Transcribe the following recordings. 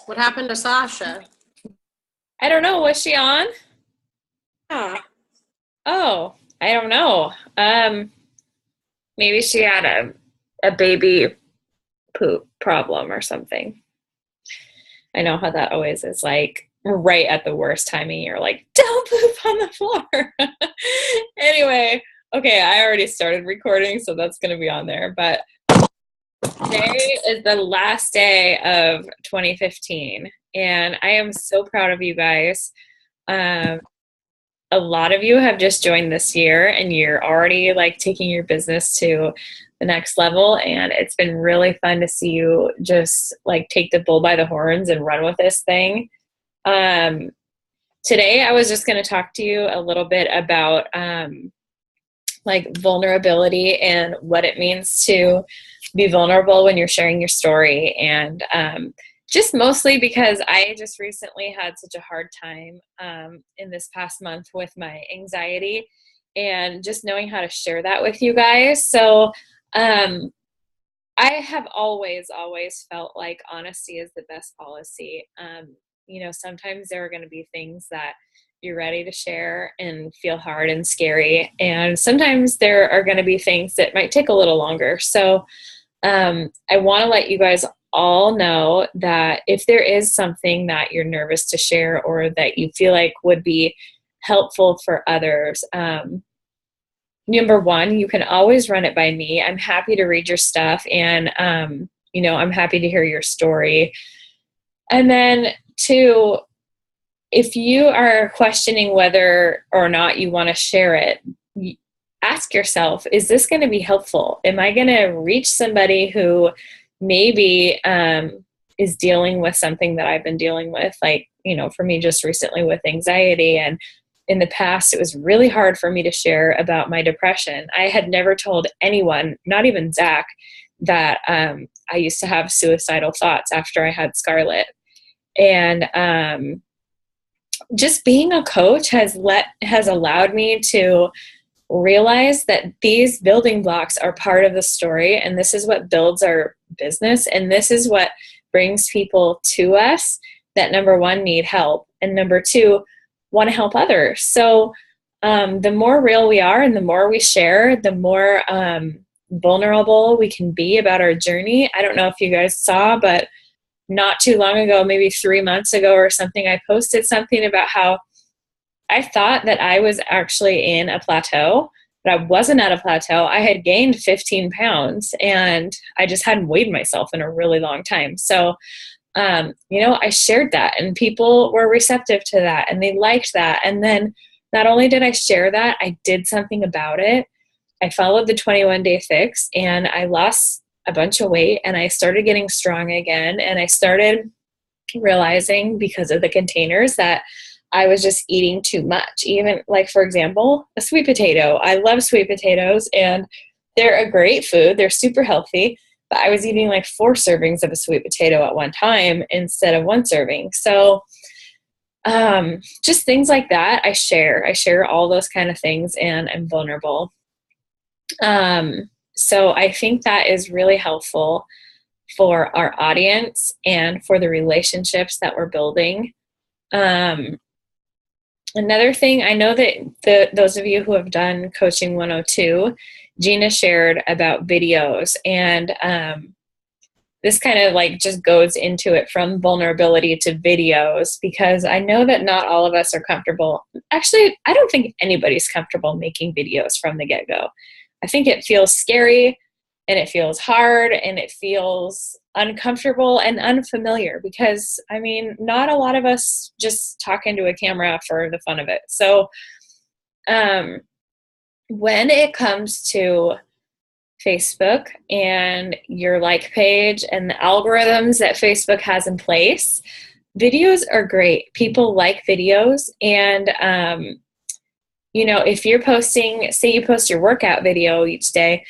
What happened to Sasha? I don't know. Was she on? Yeah. Oh, I don't know. Maybe she had a baby poop problem or something. I know how that always is like right at the worst timing. You're like, don't poop on the floor. Anyway, okay, I already started recording, so that's going to be on there. But today is the last day of 2015, and I am so proud of you guys. Um, a lot of you have just joined this year and you're already like taking your business to the next level, and it's been really fun to see you just like take the bull by the horns and run with this thing. um, Today I was just going to talk to you a little bit about like vulnerability and what it means to be vulnerable when you're sharing your story. And just mostly because I just recently had such a hard time in this past month with my anxiety, and just knowing how to share that with you guys. So um, I have always felt like honesty is the best policy. Sometimes there are going to be things that you're ready to share and feel hard and scary. And sometimes there are going to be things that might take a little longer. So I want to let you guys all know that if there is something that you're nervous to share or that you feel like would be helpful for others, number one, you can always run it by me. I'm happy to read your stuff, and I'm happy to hear your story. And then two, if you are questioning whether or not you want to share it, ask yourself, is this going to be helpful? Am I going to reach somebody who maybe is dealing with something that I've been dealing with? Like, for me, just recently with anxiety, and in the past, it was really hard for me to share about my depression. I had never told anyone, not even Zach, that I used to have suicidal thoughts after I had Scarlett. And just being a coach has allowed me to realize that these building blocks are part of the story, and this is what builds our business, and this is what brings people to us that, number one, need help, and number two, want to help others. So the more real we are and the more we share, the more vulnerable we can be about our journey. I don't know if you guys saw, but not too long ago, maybe 3 months ago or something, I posted something about how I thought that I was actually in a plateau, but I wasn't at a plateau. I had gained 15 pounds and I just hadn't weighed myself in a really long time. So, I shared that, and people were receptive to that and they liked that. And then not only did I share that, I did something about it. I followed the 21-day fix and I lost a bunch of weight, and I started getting strong again. And I started realizing, because of the containers, that I was just eating too much. Even like, for example, a sweet potato. I love sweet potatoes and they're a great food. They're super healthy, but I was eating like 4 servings of a sweet potato at one time instead of 1 serving. So just things like that. I share all those kind of things, and I'm vulnerable. So I think that is really helpful for our audience and for the relationships that we're building. Another thing, I know that those of you who have done Coaching 102, Gina shared about videos, and this kind of like just goes into it from vulnerability to videos, because I know that not all of us are comfortable. Actually, I don't think anybody's comfortable making videos from the get-go. I think it feels scary, and it feels hard, and it feels uncomfortable and unfamiliar, because not a lot of us just talk into a camera for the fun of it. So when it comes to Facebook and your like page and the algorithms that Facebook has in place, videos are great. People like videos. And if you're posting, say you post your workout video each day,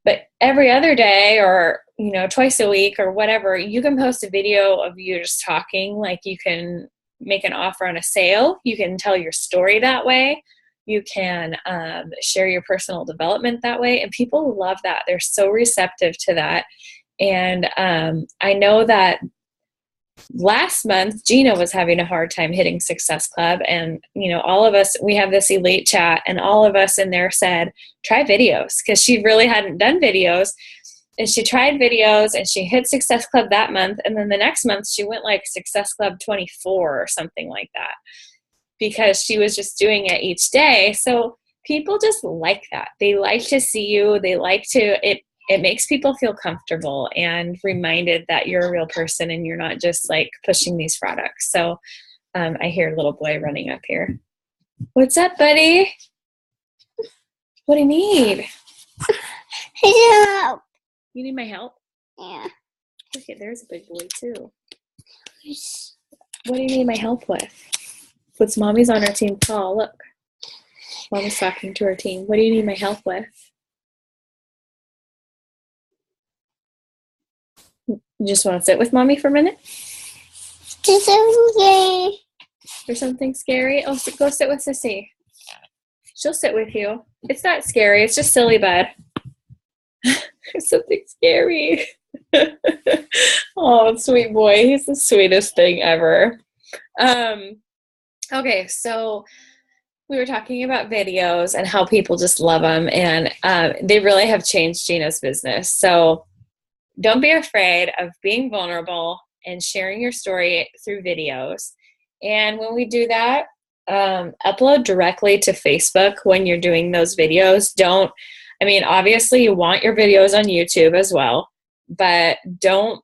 but every other day, or twice a week or whatever, you can post a video of you just talking. Like, you can make an offer on a sale, you can tell your story that way, you can share your personal development that way, and people love that. They're so receptive to that. And I know that last month, Gina was having a hard time hitting Success Club. And, all of us, we have this elite chat, and all of us in there said, try videos, because she really hadn't done videos. And she tried videos and she hit Success Club that month. And then the next month she went like Success Club 24 or something like that, because she was just doing it each day. So people just like that. They like to see you. They like to, it makes people feel comfortable and reminded that you're a real person and you're not just like pushing these products. So I hear a little boy running up here. What's up, buddy? What do you need? Help. You need my help? Yeah. Okay, there's a big boy too. What do you need my help with? What's Mommy's on our team call? Look. Mommy's talking to her team. What do you need my help with? You just want to sit with Mommy for a minute? Just okay. Or something scary? Oh, go sit with Sissy. She'll sit with you. It's not scary. It's just silly, bud. There's something scary. Oh, sweet boy. He's the sweetest thing ever. Okay, so we were talking about videos and how people just love them, and they really have changed Gina's business. So don't be afraid of being vulnerable and sharing your story through videos. And when we do that, upload directly to Facebook when you're doing those videos. Obviously you want your videos on YouTube as well, but don't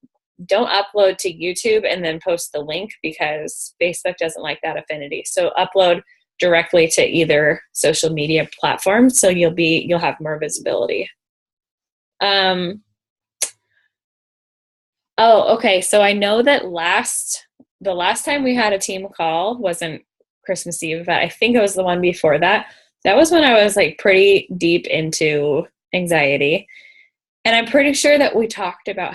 upload to YouTube and then post the link, because Facebook doesn't like that affinity. So upload directly to either social media platform, so you'll have more visibility. Okay. So I know that the last time we had a team call wasn't Christmas Eve, but I think it was the one before that. That was when I was like pretty deep into anxiety. And I'm pretty sure that we talked about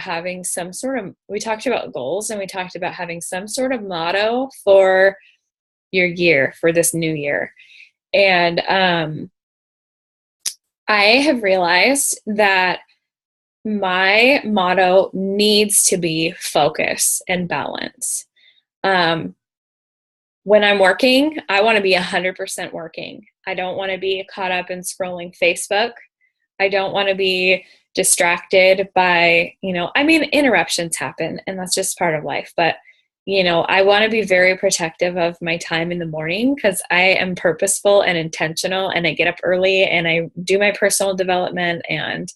we talked about goals, and we talked about having some sort of motto for your year, for this new year. And I have realized that my motto needs to be focus and balance. When I'm working, I want to be 100% working. I don't want to be caught up in scrolling Facebook. I don't want to be distracted by, interruptions happen, and that's just part of life. But, I want to be very protective of my time in the morning, because I am purposeful and intentional, and I get up early and I do my personal development, and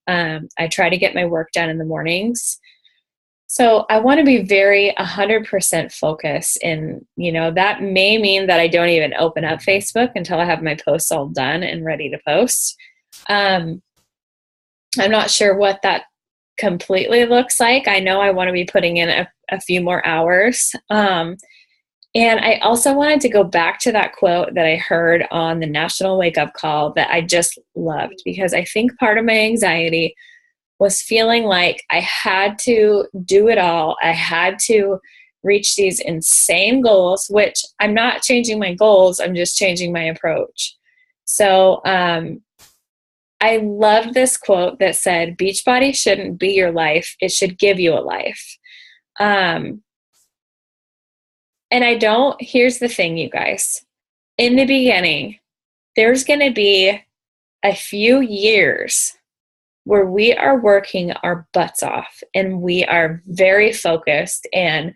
I try to get my work done in the mornings. So I want to be very 100% focused, and, that may mean that I don't even open up Facebook until I have my posts all done and ready to post. I'm not sure what that completely looks like. I know I want to be putting in a few more hours. And I also wanted to go back to that quote that I heard on the National Wake Up Call that I just loved, because I think part of my anxiety was feeling like I had to do it all. I had to reach these insane goals, which I'm not changing my goals. I'm just changing my approach. So, I love this quote that said, Beachbody shouldn't be your life. It should give you a life. And here's the thing, you guys. In the beginning, there's going to be a few years where we are working our butts off, and we are very focused and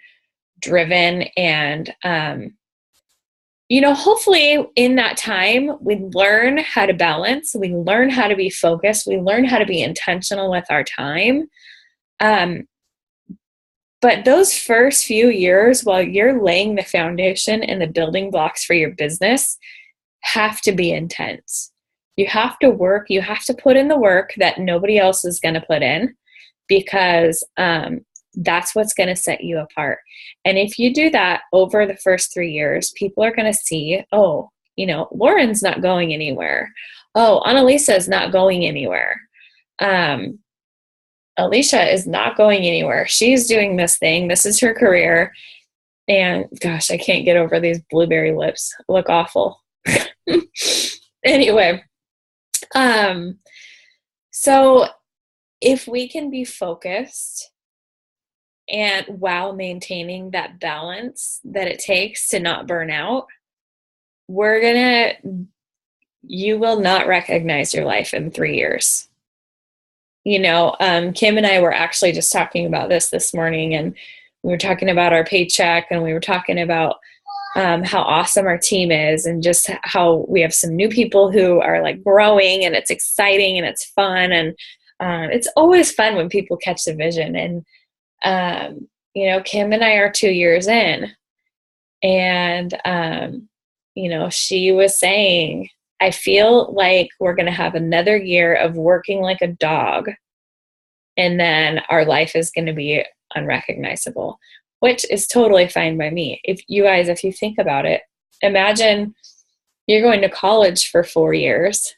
driven, and hopefully in that time, we learn how to balance, we learn how to be focused, we learn how to be intentional with our time. But those first few years, while you're laying the foundation and the building blocks for your business, have to be intense. You have to work, you have to put in the work that nobody else is going to put in, because that's what's going to set you apart. And if you do that over the first 3 years, people are going to see, Lauren's not going anywhere. Oh, Annalisa is not going anywhere. Alicia is not going anywhere. She's doing this thing. This is her career. And gosh, I can't get over these blueberry lips. Look awful. Anyway, so if we can be focused and while maintaining that balance that it takes to not burn out, you will not recognize your life in 3 years. Kim and I were actually just talking about this morning, and we were talking about our paycheck, and we were talking about how awesome our team is, and just how we have some new people who are like growing, and it's exciting and it's fun. And it's always fun when people catch the vision. And, Kim and I are 2 years in, and, she was saying, I feel like we're going to have another year of working like a dog, and then our life is going to be unrecognizable, which is totally fine by me. If you think about it, imagine you're going to college for 4 years.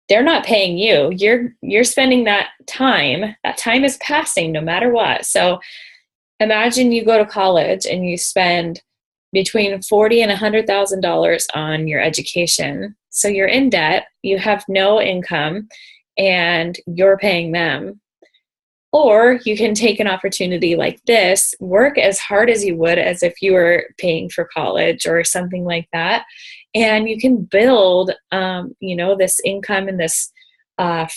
They're not paying you. You're spending that time. That time is passing no matter what. So imagine you go to college and you spend between $40,000 and $100,000 on your education. So you're in debt, you have no income, and you're paying them. Or you can take an opportunity like this, work as hard as you would as if you were paying for college or something like that, and you can build, this income and this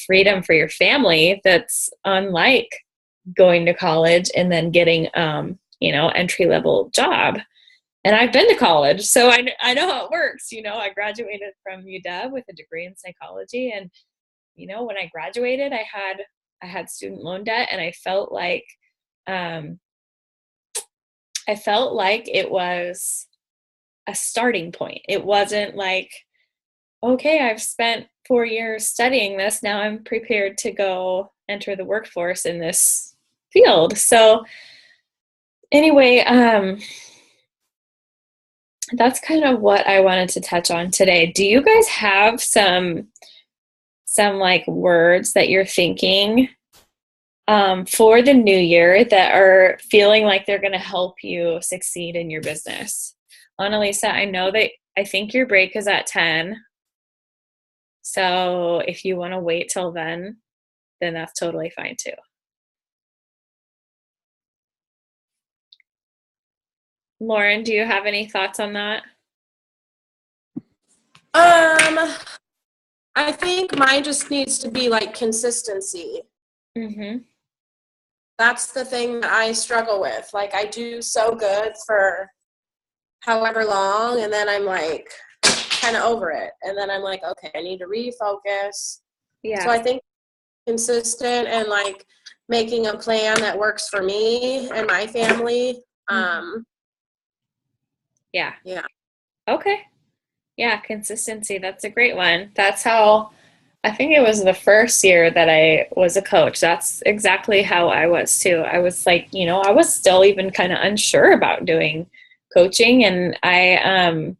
freedom for your family that's unlike going to college and then getting, entry-level job. And I've been to college, so I know how it works. I graduated from UW with a degree in psychology, and when I graduated, I had student loan debt, and I felt like it was a starting point. It wasn't like, okay, I've spent 4 years studying this, now I'm prepared to go enter the workforce in this field. So anyway, that's kind of what I wanted to touch on today. Do you guys have some like words that you're thinking for the new year that are feeling like they're going to help you succeed in your business? Annalisa, I think your break is at 10. So if you want to wait till then that's totally fine too. Lauren, do you have any thoughts on that? I think mine just needs to be like consistency. Mm-hmm. That's the thing that I struggle with. Like, I do so good for however long, and then I'm like kind of over it. And then I'm like, okay, I need to refocus. Yeah. So I think consistent and like making a plan that works for me and my family. Yeah. Yeah. Okay. Yeah, consistency. That's a great one. That's how, I think it was the first year that I was a coach. That's exactly how I was too. I was like, I was still even kind of unsure about doing coaching. And I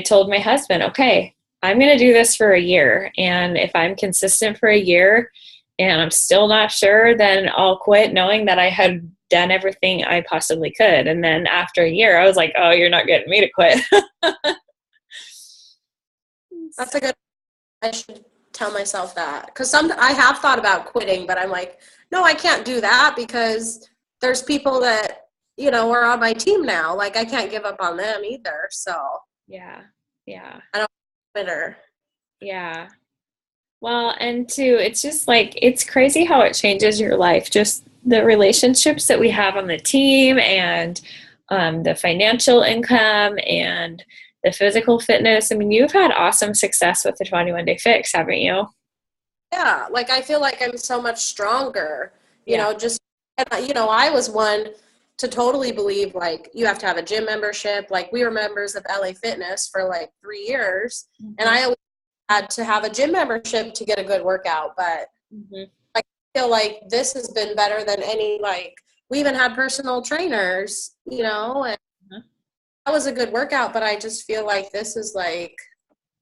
told my husband, okay, I'm going to do this for a year. And if I'm consistent for a year and I'm still not sure, then I'll quit, knowing that I had done everything I possibly could. And then after a year, I was like, oh, you're not getting me to quit. That's a good, I should tell myself that. Because I have thought about quitting, but I'm like, no, I can't do that because there's people that, are on my team now. Like, I can't give up on them either. So Yeah. I don't quit her. Yeah. Well, and too, it's just like, it's crazy how it changes your life. Just the relationships that we have on the team, and the financial income, and the physical fitness. I mean, you've had awesome success with the 21 Day Fix, haven't you? Yeah. Like, I feel like I'm so much stronger, I was one to totally believe like you have to have a gym membership. Like, we were members of LA Fitness for like 3 years, and I always had to have a gym membership to get a good workout. But I feel like this has been better than any, like, we even had personal trainers, and that was a good workout, but I just feel like this is like,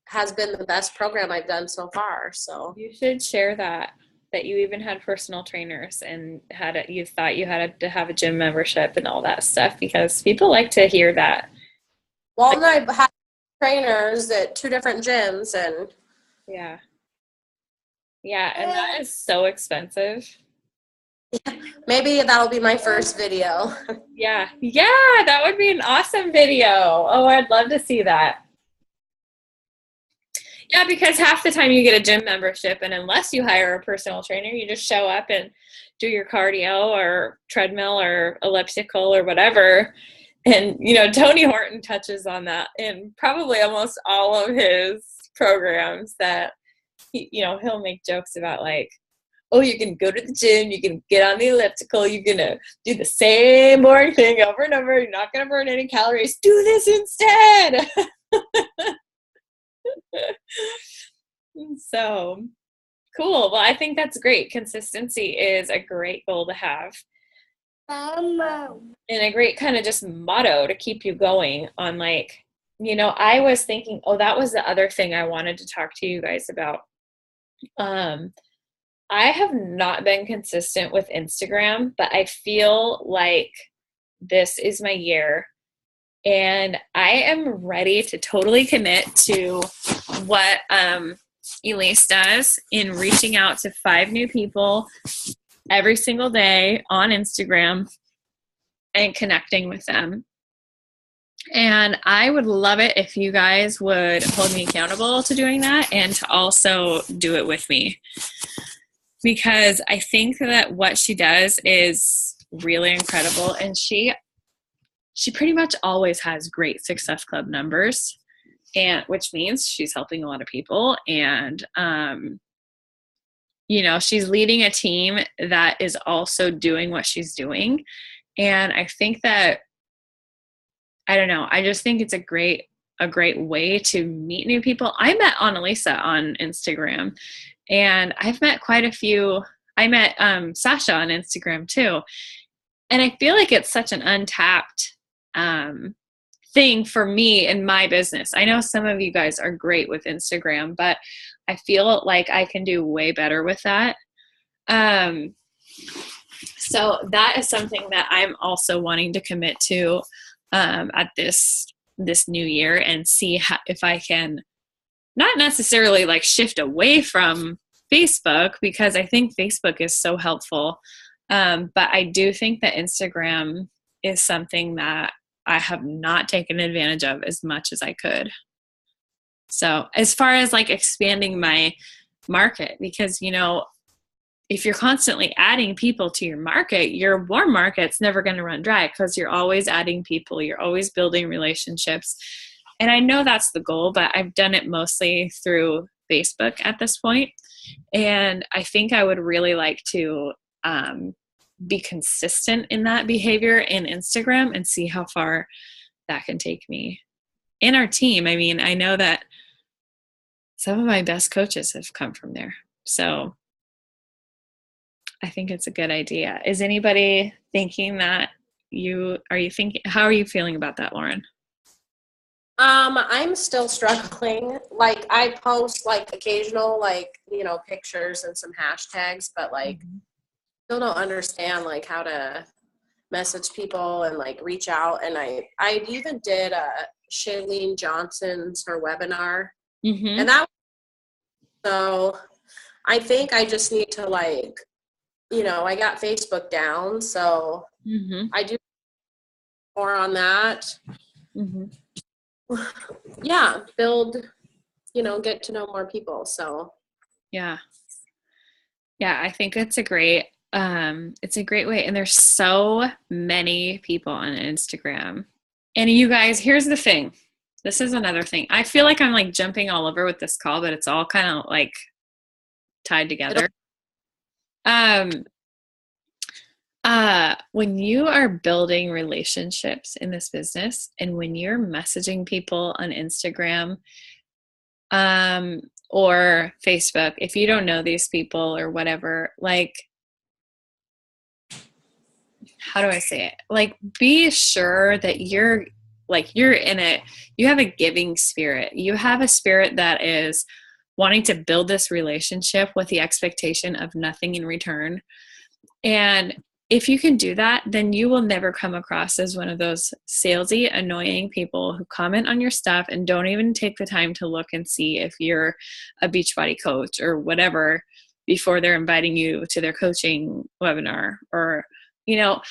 has been the best program I've done so far. So You should share that you even had personal trainers and you thought you had to have a gym membership and all that stuff, because people like to hear that. Well, and I've had trainers at 2 different gyms, and Yeah, and that is so expensive. Maybe that'll be my first video. Yeah. Yeah, that would be an awesome video. Oh, I'd love to see that. Yeah, because half the time you get a gym membership, and unless you hire a personal trainer, you just show up and do your cardio or treadmill or elliptical or whatever. And, Tony Horton touches on that in probably almost all of his programs, that, he'll make jokes about like, oh, you can go to the gym, you can get on the elliptical, you're going to do the same boring thing over and over. You're not going to burn any calories. Do this instead. So cool. Well, I think that's great. Consistency is a great goal to have. Mama. And a great kind of just motto to keep you going on, like, I was thinking, that was the other thing I wanted to talk to you guys about. I have not been consistent with Instagram, but I feel like this is my year. And I am ready to totally commit to what Elise does in reaching out to 5 new people every single day on Instagram and connecting with them. And I would love it if you guys would hold me accountable to doing that and to also do it with me. Because I think that what she does is really incredible. And she pretty much always has great Success Club numbers, and which means she's helping a lot of people. And, she's leading a team that is also doing what she's doing. And I think that, I don't know, I just think it's a great way to meet new people. I met Annalisa on Instagram, and I've met quite a few. I met Sasha on Instagram too. And I feel like it's such an untapped thing for me in my business. I know some of you guys are great with Instagram, but I feel like I can do way better with that. So that is something that I'm also wanting to commit to at this new year, and see if I can not necessarily like shift away from Facebook, because I think Facebook is so helpful. But I do think that Instagram is something that I have not taken advantage of as much as I could. So as far as like expanding my market, because, if you're constantly adding people to your market, your warm market's never going to run dry, because you're always adding people, you're always building relationships. And I know that's the goal, but I've done it mostly through Facebook at this point. And I think I would really like to be consistent in that behavior in Instagram and see how far that can take me and our team. I mean, I know that some of my best coaches have come from there. So I think it's a good idea. Is anybody thinking that how are you feeling about that, Lauren? I'm still struggling. Like, I post like occasional, like, pictures and some hashtags, but like, still don't understand like how to message people and like reach out. And I even did Shailene Johnson's, her webinar, and so I think I just need to like, I got Facebook down, so I do more on that. Yeah, build, get to know more people. So yeah, I think it's a great way. And there's so many people on Instagram. And you guys, here's the thing. This is another thing. I feel like I'm like jumping all over with this call, but it's all kind of like tied together. When you are building relationships in this business, and when you're messaging people on Instagram, or Facebook, if you don't know these people or whatever, like, how do I say it? Like, be sure that you're in it. You have a giving spirit. You have a spirit that is wanting to build this relationship with the expectation of nothing in return. And if you can do that, then you will never come across as one of those salesy, annoying people who comment on your stuff and don't even take the time to look and see if you're a Beachbody coach or whatever before they're inviting you to their coaching webinar. Or, you know,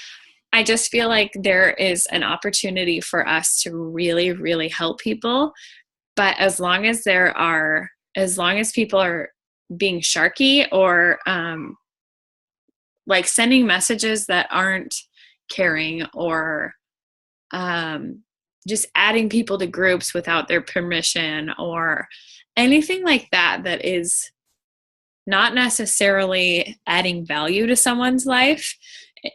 I just feel like there is an opportunity for us to really, really help people. But as long as people are being sharky or like sending messages that aren't caring, or just adding people to groups without their permission, or anything like that, that is not necessarily adding value to someone's life,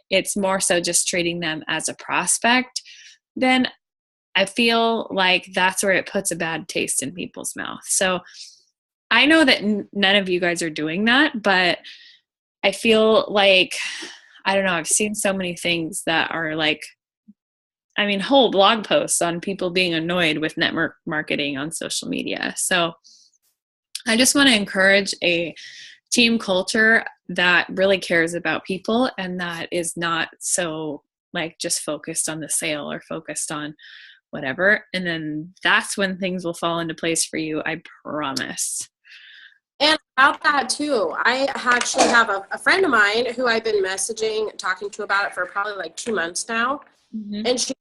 it's more so just treating them as a prospect, then I feel like that's where it puts a bad taste in people's mouth. So I know that none of you guys are doing that, but I feel like, I don't know, I've seen so many things that are like, I mean, whole blog posts on people being annoyed with network marketing on social media. So I just want to encourage a team culture that really cares about people and that is not so like just focused on the sale or focused on whatever. And then that's when things will fall into place for you. I promise. And about that too, I actually have a friend of mine who I've been talking to about it for probably like 2 months now. Mm-hmm. And she's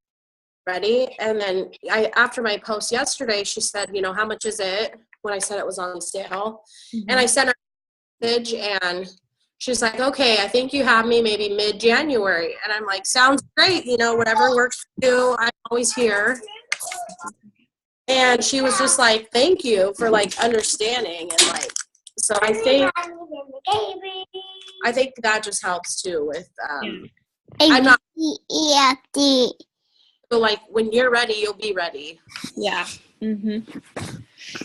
ready. And then after my post yesterday, she said, you know, how much is it, when I said it was on sale. Mm-hmm. And I sent her a message and she's like, okay, I think you have me maybe mid-January. And I'm like, sounds great. You know, whatever works for you, I'm always here. And she was just like, thank you for like understanding. And like, so I think that just helps too with, I'm not, so like when you're ready, you'll be ready. Yeah. Mm-hmm.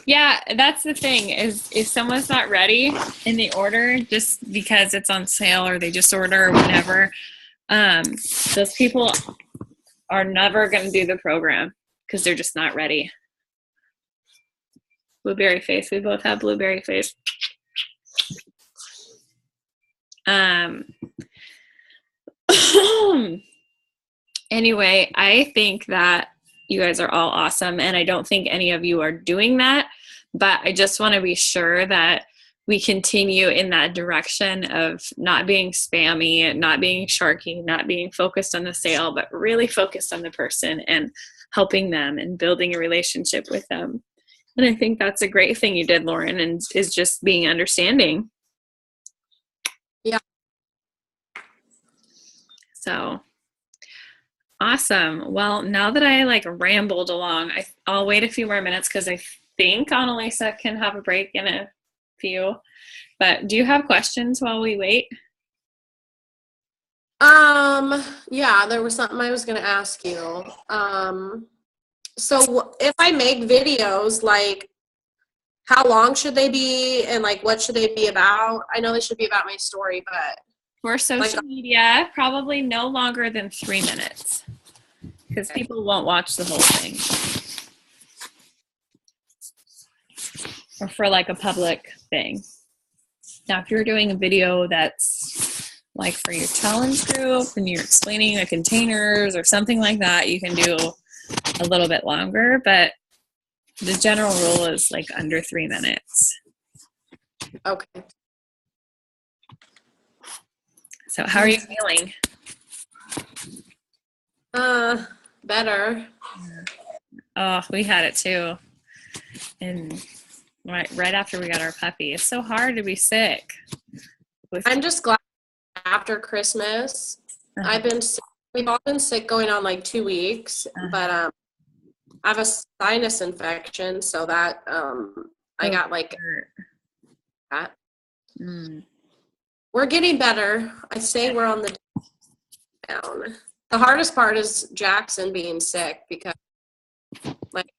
Yeah, that's the thing, is if someone's not ready in the order just because it's on sale or they just order or whatever, those people are never going to do the program because they're just not ready. Blueberry face. We both have blueberry face. Anyway, I think that you guys are all awesome, and I don't think any of you are doing that, but I just want to be sure that we continue in that direction of not being spammy, not being sharky, not being focused on the sale, but really focused on the person and helping them and building a relationship with them. And I think that's a great thing you did, Lauren, and is just being understanding. Yeah. So awesome. Well, now that I like rambled along, I'll wait a few more minutes because I think Annalisa can have a break in a few. But do you have questions while we wait? Yeah, there was something I was going to ask you. So if I make videos, like how long should they be and like what should they be about? I know they should be about my story, but for social media, probably no longer than 3 minutes because people won't watch the whole thing. Or for like a public thing. Now, if you're doing a video that's like for your challenge group and you're explaining the containers or something like that, you can do a little bit longer, but the general rule is like under 3 minutes. Okay. So how are you feeling? Better. Oh, we had it too. And right after we got our puppy. It's so hard to be sick. I'm just glad after Christmas. I've been sick. We've all been sick going on like 2 weeks, but I have a sinus infection, so that I got like that. We're getting better. I say we're on the down. The hardest part is Jackson being sick because like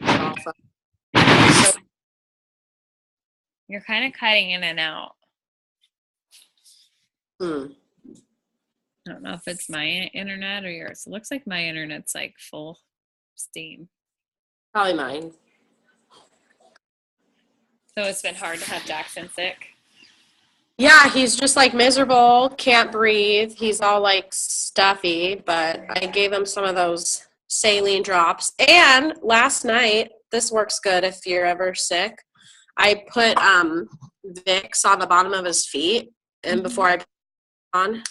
so, you're kind of cutting in and out. I don't know if it's my internet or yours. It looks like my internet's like full steam. Probably mine. So it's been hard to have Jackson sick. Yeah, he's just like miserable, can't breathe. He's all like stuffy, but I gave him some of those saline drops. And last night, this works good if you're ever sick. I put Vicks on the bottom of his feet and before I put it on.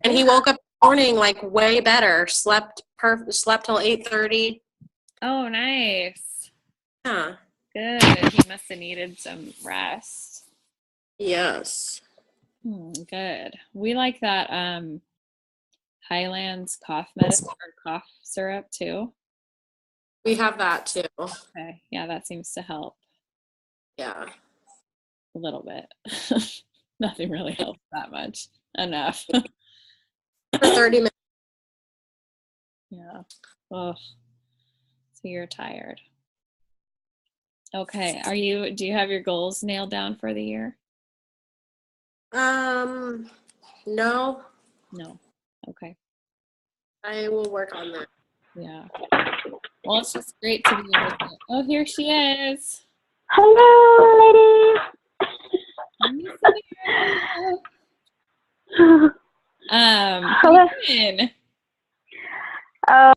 And he woke up in the morning like way better. Slept till 8:30. Oh, nice. Yeah. Good. He must have needed some rest. Yes. Good. We like that Highlands cough medicine or cough syrup too. We have that too. Okay. Yeah, that seems to help Yeah. a little bit. Nothing really helps that much. Enough. For 30 minutes. Yeah. Oh. So you're tired. Okay. Do you have your goals nailed down for the year? No. No. Okay. I will work on that. Yeah. Well, it's just great to be able to. Oh, here she is. Hello, ladies. How Hello. you doing? Oh,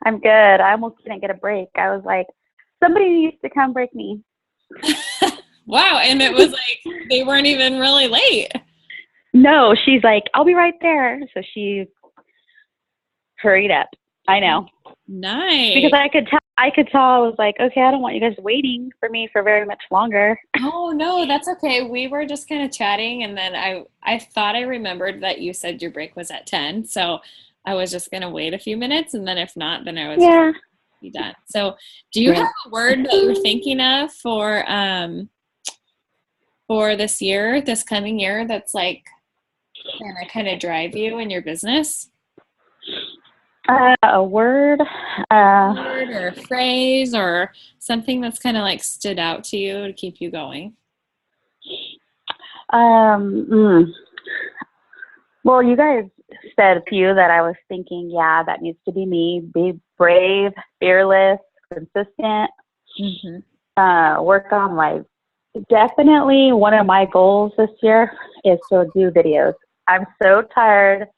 I'm good. I almost didn't get a break. I was like, somebody needs to come break me. Wow, and it was like they weren't even really late. No, she's like, I'll be right there. So she hurried up. I know. Nice. Because I could tell. I was like, okay, I don't want you guys waiting for me for very much longer. Oh no, that's okay. We were just kind of chatting, and then I thought I remembered that you said your break was at 10, so I was just gonna wait a few minutes, and then if not, then I was Yeah. be done. So, do you have a word that you're thinking of for this year, this coming year, that's like gonna kind of drive you in your business? A word. Word or a phrase or something that's kind of like stood out to you to keep you going? Well, you guys said a few that I was thinking, yeah, that needs to be me. Be brave, fearless, consistent. Work on definitely one of my goals this year is to do videos. I'm so tired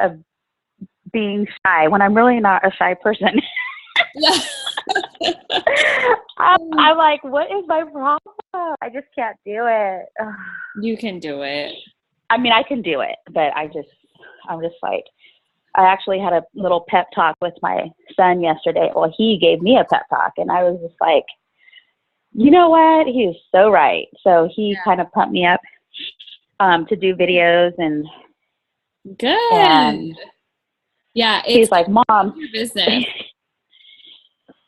of being shy when I'm really not a shy person. Yeah. I'm like, what is my problem? I just can't do it. You can do it. I mean, I can do it, but I'm just like, I actually had a little pep talk with my son yesterday. Well, he gave me a pep talk, and I was just like, you know what? He was so right. So he kind of pumped me up to do videos, and Good. And yeah, he's like, Mom, your business.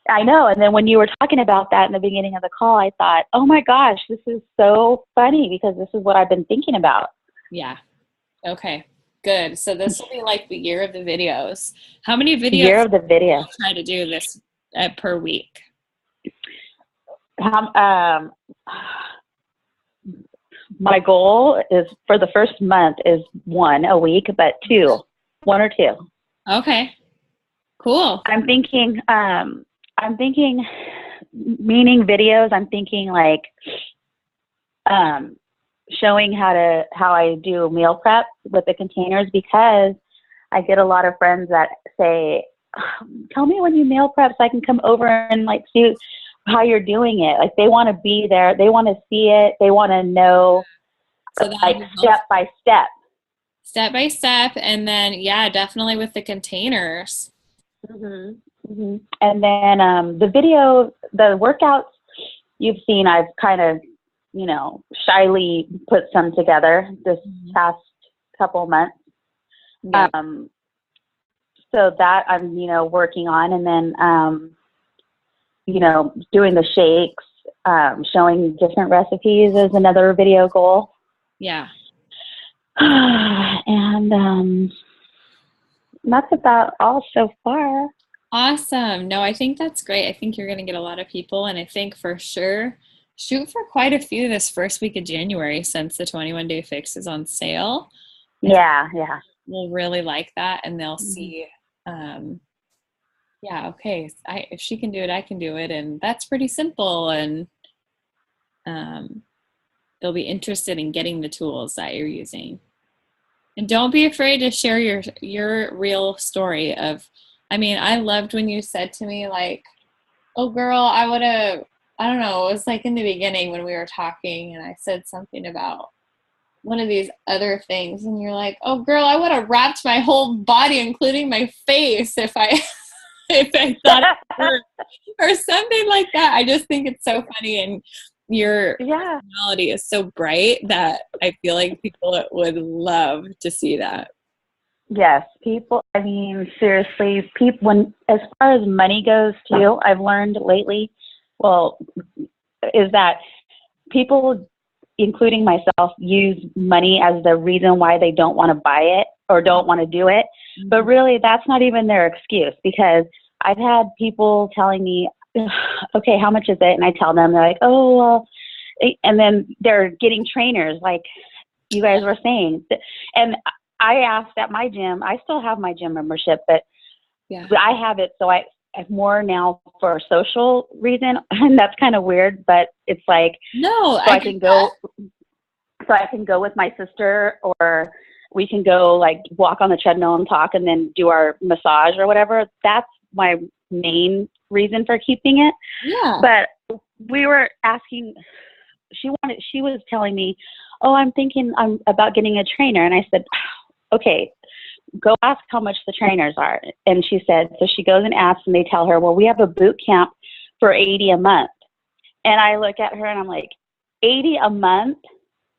I know. And then when you were talking about that in the beginning of the call, I thought, oh my gosh, this is so funny because this is what I've been thinking about. Yeah. Okay. Good. So this will be like the year of the videos. How many videos Year of the video. do you try to do this per week? My goal is for the first month is 1 a week, but 1 or 2. Okay. Cool. I'm thinking, meaning videos. I'm thinking like, showing how I do meal prep with the containers, because I get a lot of friends that say, tell me when you meal prep so I can come over and like see how you're doing it. Like they want to be there. They want to see it. They want to know so like step by step. Step by step. And then, yeah, definitely with the containers. Mm-hmm. Mm-hmm. And then the workouts you've seen, I've kind of, shyly put some together this past couple months. Yeah. So that I'm, working on, and then, doing the shakes, showing different recipes is another video goal. Yeah. And that's about all so far. Awesome. No, I think that's great. I think you're going to get a lot of people, and I think for sure shoot for quite a few this first week of January since the 21 Day Fix is on sale. Yeah. We'll really like that, and they'll see, okay, if she can do it, I can do it, and that's pretty simple, and they'll be interested in getting the tools that you're using. And don't be afraid to share your real story of, I loved when you said to me like, oh girl, I would have I don't know, it was like in the beginning when we were talking and I said something about one of these other things and you're like, oh girl, I would have wrapped my whole body, including my face, if I if I thought it worked, or something like that. I just think it's so funny, and your Yeah. personality is so bright that I feel like people would love to see that. Yes, people, I mean, seriously, people, when, as far as money goes too, I've learned lately, well, is that people, including myself, use money as the reason why they don't want to buy it or don't want to do it. But really, that's not even their excuse, because I've had people telling me, okay, how much is it? And I tell them, they're like, oh, well, and then they're getting trainers like you guys were saying. And I asked at my gym, I still have my gym membership, but Yeah. I have it so I have more now for a social reason, and that's kind of weird, but it's like, No, so I can go, so I can go with my sister, or we can go like walk on the treadmill and talk and then do our massage or whatever. That's my main reason for keeping it. Yeah. But we were asking, she was telling me, oh, I'm about getting a trainer. And I said, okay, go ask how much the trainers are. And she said, so she goes and asks, and they tell her, well, we have a boot camp for $80 a month. And I look at her and I'm like, $80 a month?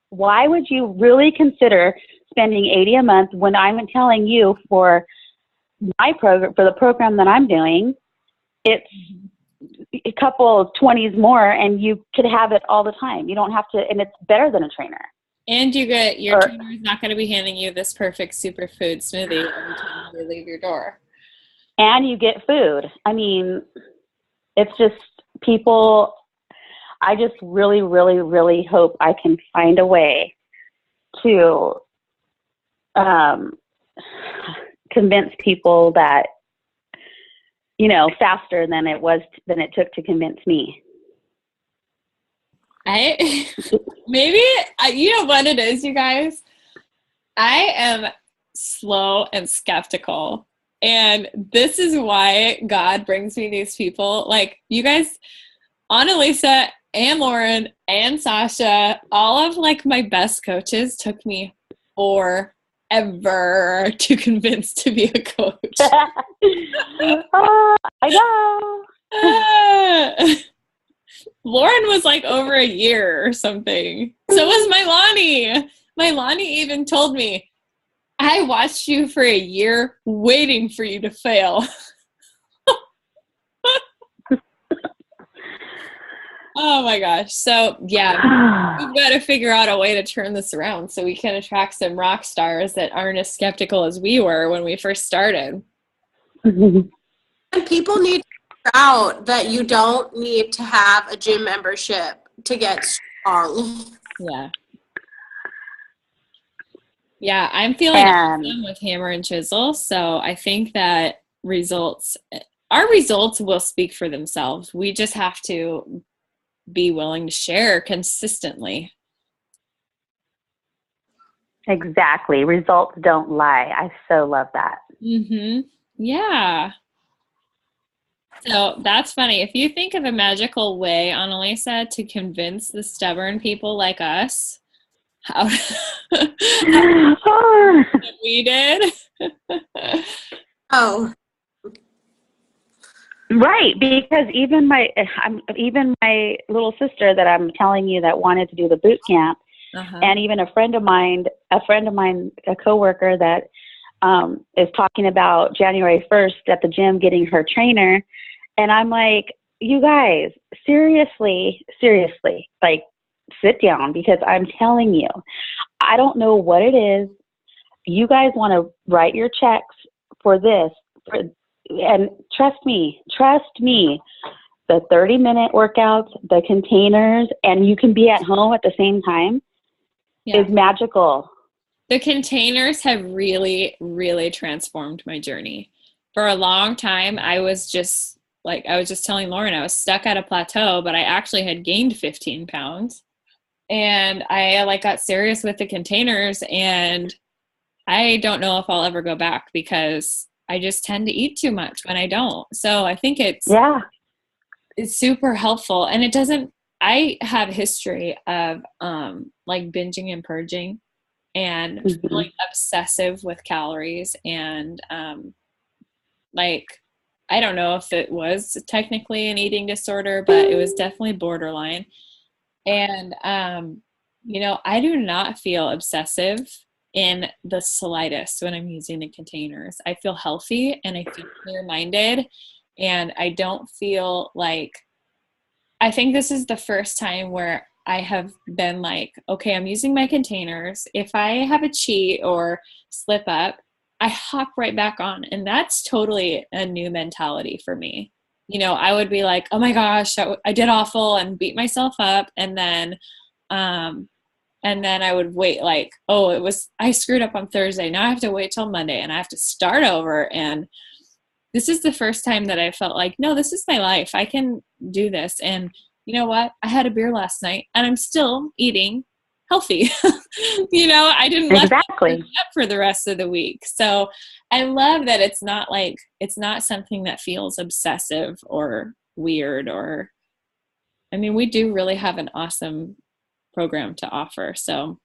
Why would you really consider spending $80 a month when I'm telling you for my program, for the program that I'm doing, it's a couple of 20s more, and you could have it all the time. You don't have to, and it's better than a trainer. And you get your trainer is not going to be handing you this perfect superfood smoothie every time you leave your door. And you get food. I mean, it's just people. I just really, really, really hope I can find a way to convince people that, you know, faster than it took to convince me. Maybe, you know what it is, you guys? I am slow and skeptical. And this is why God brings me these people. Like, you guys, Annalisa and Lauren and Sasha, all of like my best coaches took me forever to convince to be a coach. Oh, I know. Lauren was like over a year or something. So was Milani. Milani even told me, I watched you for a year waiting for you to fail. Oh my gosh. So yeah, we've got to figure out a way to turn this around so we can attract some rock stars that aren't as skeptical as we were when we first started. And people need to figure out that you don't need to have a gym membership to get strong. Yeah. Yeah, I'm feeling awesome with Hammer and Chisel. So I think that our results will speak for themselves. We just have to be willing to share consistently. Exactly. Results don't lie. I so love that. Mm-hmm. Yeah. So that's funny. If you think of a magical way, Annalisa, to convince the stubborn people like us, how we did. Oh. Right, because even my little sister that I'm telling you that wanted to do the boot camp, and even a friend of mine, a coworker that is talking about January 1st at the gym getting her trainer, and I'm like, you guys, seriously, like, sit down, because I'm telling you, I don't know what it is. You guys want to write your checks for this, and trust me, the 30-minute workouts, the containers, and you can be at home at the same time is magical. The containers have really, really transformed my journey. For a long time, I was just telling Lauren, I was stuck at a plateau, but I actually had gained 15 pounds. And I got serious with the containers, and I don't know if I'll ever go back because I just tend to eat too much when I don't. So I think it's it's super helpful. And it doesn't, I have history of like binging and purging and feeling obsessive with calories. And like, I don't know if it was technically an eating disorder, but it was definitely borderline. And, you know, I do not feel obsessive in the slightest when I'm using the containers. I feel healthy and I feel clear-minded, and I don't feel like, I think this is the first time where I have been like, okay, I'm using my containers. If I have a cheat or slip up, I hop right back on. And that's totally a new mentality for me. You know, I would be like, oh my gosh, I did awful and beat myself up. And then I would wait like, oh, I screwed up on Thursday. Now I have to wait till Monday and I have to start over. And this is the first time that I felt like, no, this is my life. I can do this. And you know what? I had a beer last night and I'm still eating healthy. You know, I didn't let that up for the rest of the week. So I love that it's not something that feels obsessive or weird, or, I mean, we do really have an awesome program to offer. So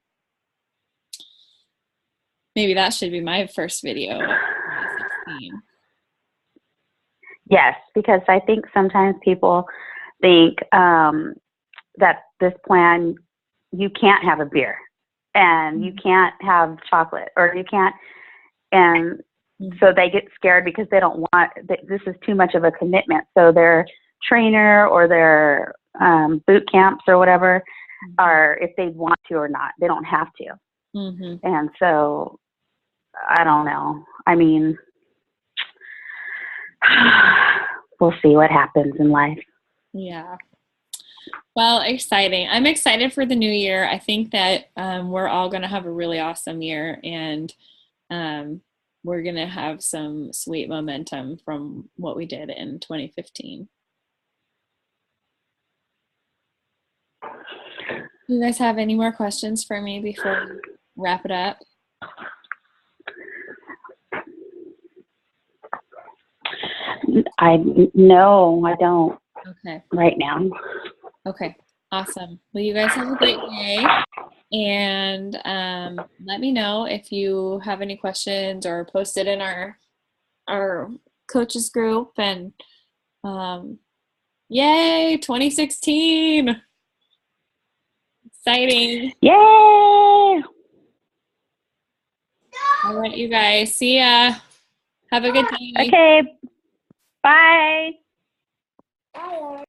maybe that should be my first video of 2016. Yes, because I think sometimes people think that this plan, you can't have a beer and you can't have chocolate, or you can't, and so they get scared because they don't want, this is too much of a commitment. So their trainer or their boot camps or whatever are, if they want to or not, they don't have to. And so I don't know. I mean, we'll see what happens in life. Yeah. Well, exciting. I'm excited for the new year. I think that we're all going to have a really awesome year, and we're going to have some sweet momentum from what we did in 2015. Do you guys have any more questions for me before we wrap it up? No, I don't. Okay. Right now. Okay. Awesome. Well, you guys have a great day, and let me know if you have any questions, or post it in our coaches group. And yay, 2016. Exciting. Yay! All right, you guys. See ya. Have a good day. Okay. Bye. Hello.